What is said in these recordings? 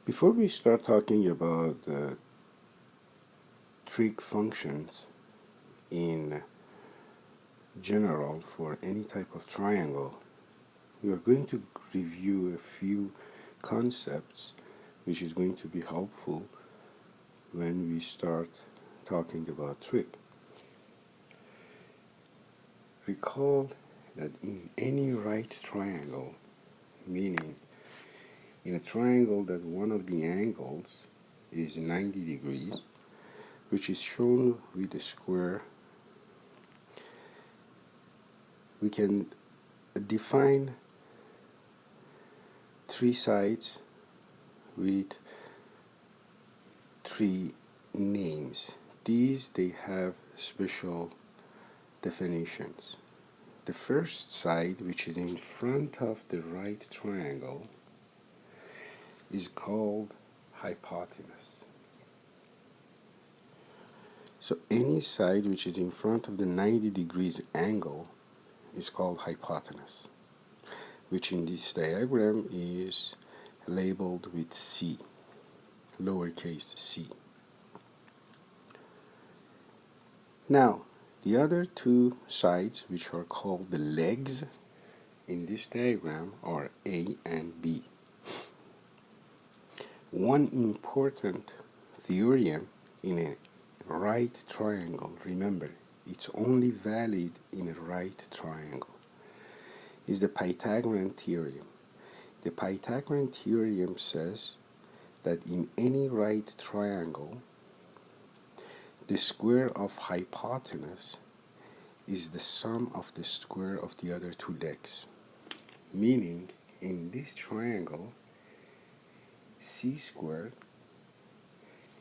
Before we start talking about trig functions in general for any type of triangle, we are going to review a few concepts which is going to be helpful when we start talking about trig. Recall that in any right triangle, meaning in a triangle that one of the angles is 90 degrees, which is shown with a square, we can define three sides with three names. These they have special definitions. The first side, which is in front of the right triangle, is called hypotenuse. So any side which is in front of the 90 degrees angle is called hypotenuse, which in this diagram is labeled with C, lowercase c. Now, the other two sides, which are called the legs in this diagram, are A and B. One important theorem in a right triangle, remember, it's only valid in a right triangle, is the Pythagorean Theorem. The Pythagorean Theorem says that in any right triangle, the square of hypotenuse is the sum of the square of the other two legs. Meaning, in this triangle, c squared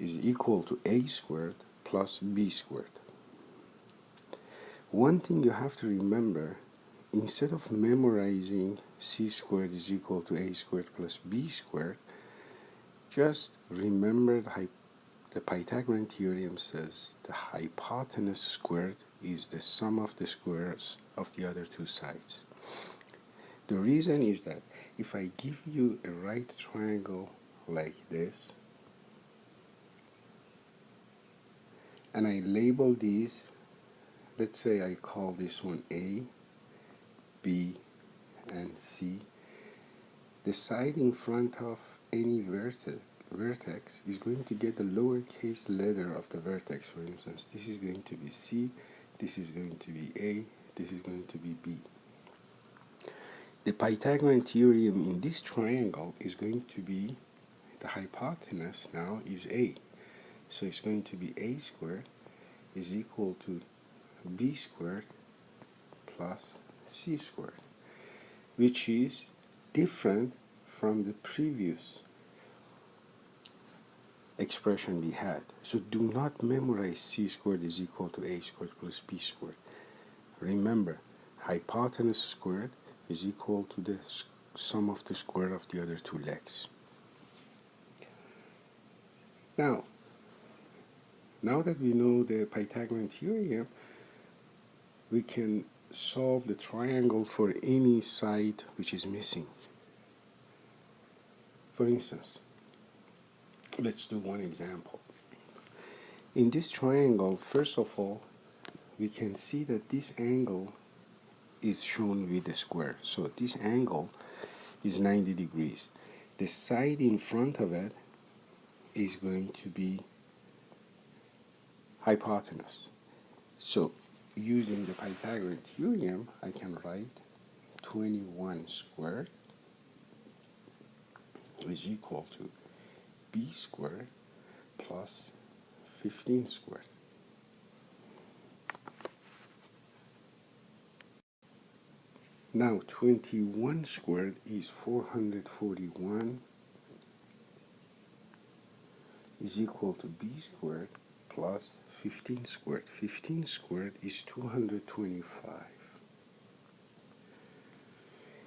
is equal to a squared plus b squared. One thing you have to remember, instead of memorizing c squared is equal to a squared plus b squared, just remember the Pythagorean theorem says the hypotenuse squared is the sum of the squares of the other two sides. The reason is that if I give you a right triangle like this, and I label these, let's say I call this one A, B, and C, the side in front of any vertex is going to get the lowercase letter of the vertex. For instance, this is going to be C, this is going to be A, this is going to be B. The Pythagorean theorem in this triangle is going to be, the hypotenuse now is A. So it's going to be A squared is equal to B squared plus C squared, which is different from the previous expression we had. So do not memorize c squared is equal to a squared plus b squared. Remember, hypotenuse squared is equal to the sum of the square of the other two legs. Now that we know the Pythagorean theorem, we can solve the triangle for any side which is missing. For instance, let's do one example. In this triangle, first of all, we can see that this angle is shown with a square. So this angle is 90 degrees. The side in front of it is going to be hypotenuse. So using the Pythagorean theorem, I can write 21 squared is equal to b squared plus 15 squared. Now 21 squared is 441 is equal to b squared plus 15 squared. 15 squared is 225.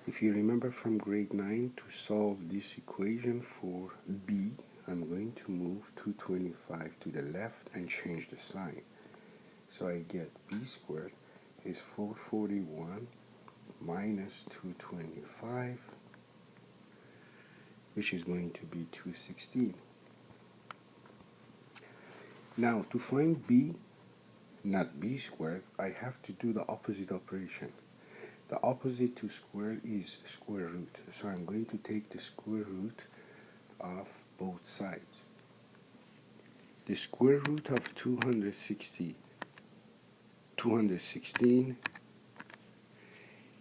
If you remember from grade 9, to solve this equation for b, I'm going to move 225 to the left and change the sign. So I get b squared is 441 minus 225 which is going to be 216. Now, to find b, not b squared, I have to do the opposite operation. The opposite to square is square root. So I'm going to take the square root of both sides. The square root of 216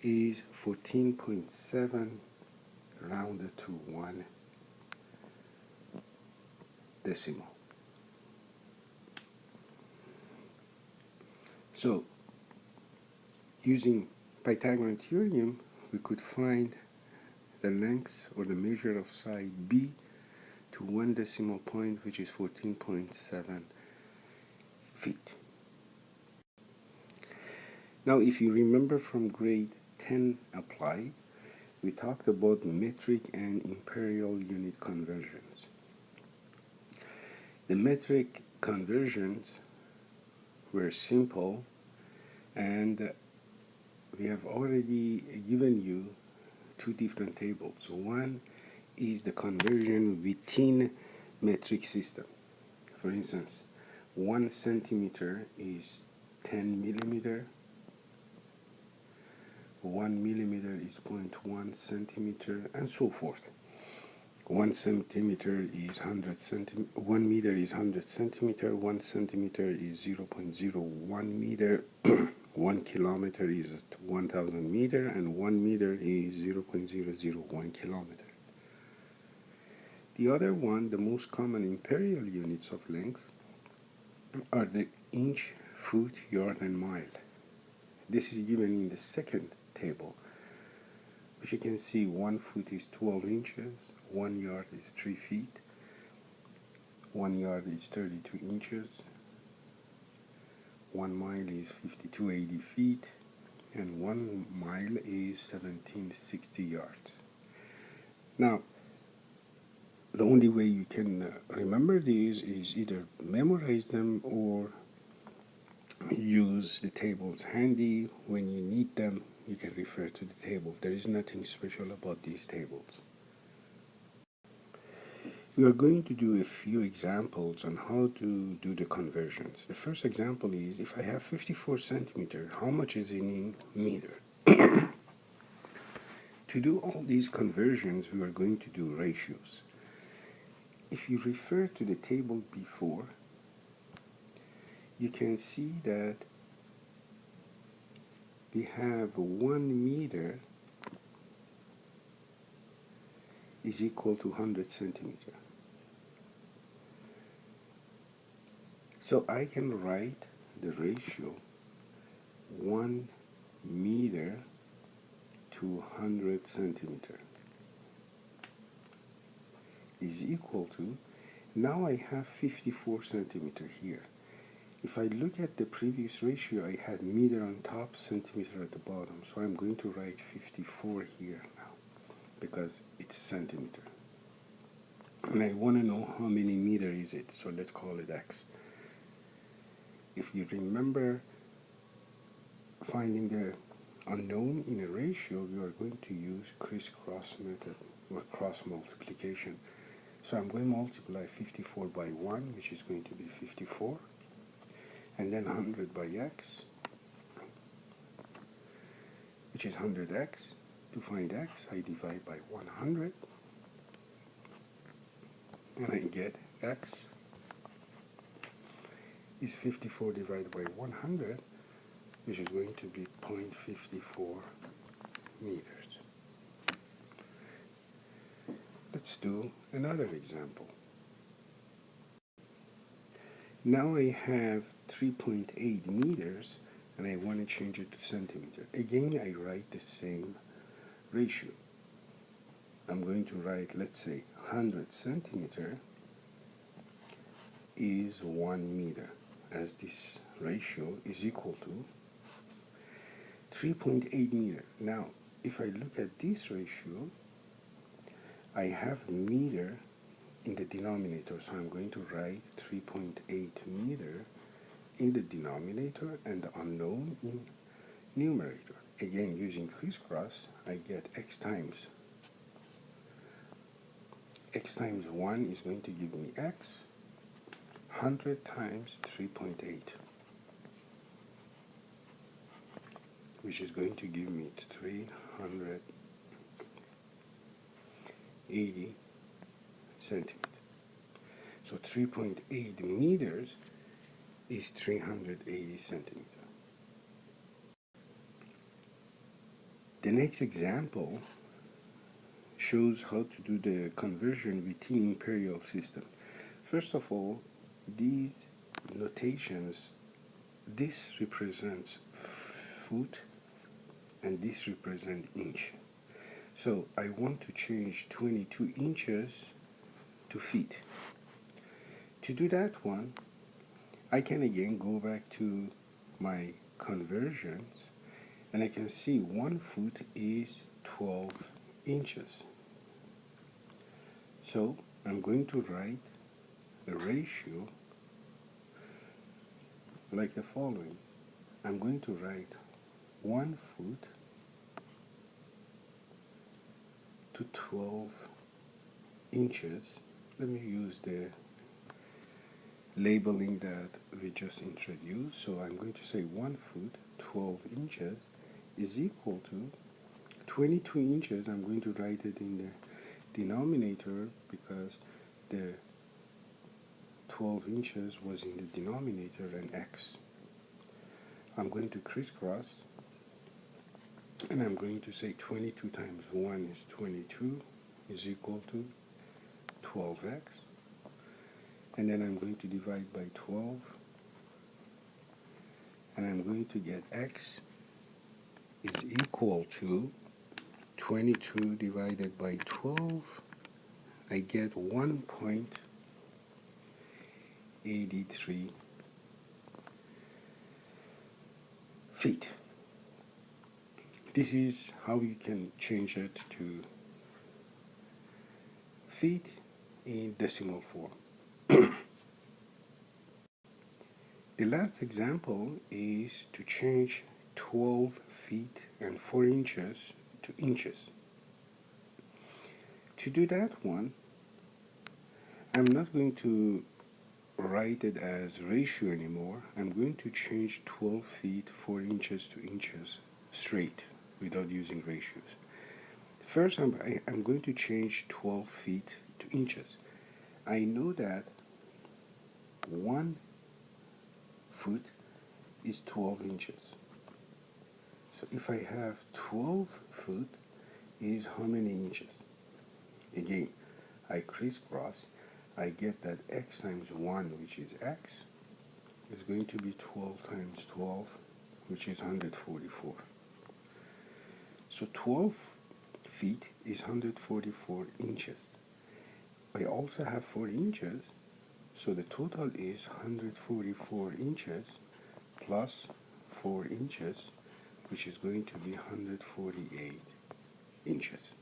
is 14.7 rounded to 1 decimal. So, using Pythagorean Theorem, we could find the length or the measure of side B to 1 decimal point, which is 14.7 feet. Now, if you remember from grade 10 applied, we talked about metric and imperial unit conversions. The metric conversions were simple, and we have already given you two different tables. One is the conversion within metric system. For instance, 1 centimeter is 10 millimeter, 1 millimeter is 0.1 centimeter, and so forth. 1 centimeter is 100 centimeter, 1 meter is 100 centimeter, 1 centimeter is 0.01 meter, 1 kilometer is 1,000 meter, and 1 meter is 0.001 kilometer. The other one, the most common imperial units of length, are the inch, foot, yard, and mile. This is given in the second table, which you can see 1 foot is 12 inches, 1 yard is 3 feet, 1 yard is 32 inches, 1 mile is 5280 feet, and 1 mile is 1760 yards. Now, the only way you can remember these is either memorize them or use the tables handy. When you need them, you can refer to the table. There is nothing special about these tables. We are going to do a few examples on how to do the conversions. The first example is, if I have 54 centimeter, how much is it in meter? To do all these conversions, we are going to do ratios. If you refer to the table before, you can see that we have 1 meter is equal to 100 centimeter. So I can write the ratio 1 meter to 100 centimeter is equal to, now I have 54 centimeter here. If I look at the previous ratio, I had meter on top, centimeter at the bottom. So I'm going to write 54 here now, because it's centimeter. And I want to know how many meter is it, so let's call it x. If you remember finding the unknown in a ratio, we are going to use crisscross method or cross multiplication. So I'm going to multiply 54 by 1, which is going to be 54, and then 100 by x, which is 100x. To find x, I divide by 100, and I get x is 54 divided by 100, which is going to be 0.54 meters. Let's do another example. Now I have 3.8 meters, and I want to change it to centimeter. Again, I write the same ratio. I'm going to write, let's say, 100 centimeter is 1 meter, as this ratio is equal to 3.8 meter. Now, if I look at this ratio, I have meter in the denominator, so I'm going to write 3.8 meter in the denominator and the unknown in numerator. Again, using crisscross, I get x times x times 1 is going to give me x. 100 times 3.8, which is going to give me 380 centimeters. So 3.8 meters is 380 centimeters. The next example shows how to do the conversion within imperial system. First of all, these notations, this represents foot and this represents inch. So I want to change 22 inches to feet. To do that one, I can again go back to my conversions and I can see 1 foot is 12 inches. So I'm going to write a ratio like the following. I'm going to write 1 foot to 12 inches. Let me use the labeling that we just introduced. So I'm going to say 1 foot 12 inches is equal to 22 inches. I'm going to write it in the denominator because the 12 inches was in the denominator and x. I'm going to crisscross and I'm going to say 22 times 1 is 22 is equal to 12x, and then I'm going to divide by 12 and I'm going to get x is equal to 22 divided by 12. I get 1.83 feet. This is how you can change it to feet in decimal form. The last example is to change 12 feet and 4 inches to inches. To do that one, I'm not going to write it as ratio anymore. I'm going to change 12 feet 4 inches to inches straight without using ratios. First, I'm going to change 12 feet to inches. I know that 1 foot is 12 inches. So if I have 12 foot is how many inches? Again, I crisscross. I get that x times 1, which is x, is going to be 12 times 12, which is 144. So 12 feet is 144 inches. I also have 4 inches, so the total is 144 inches plus 4 inches, which is going to be 148 inches.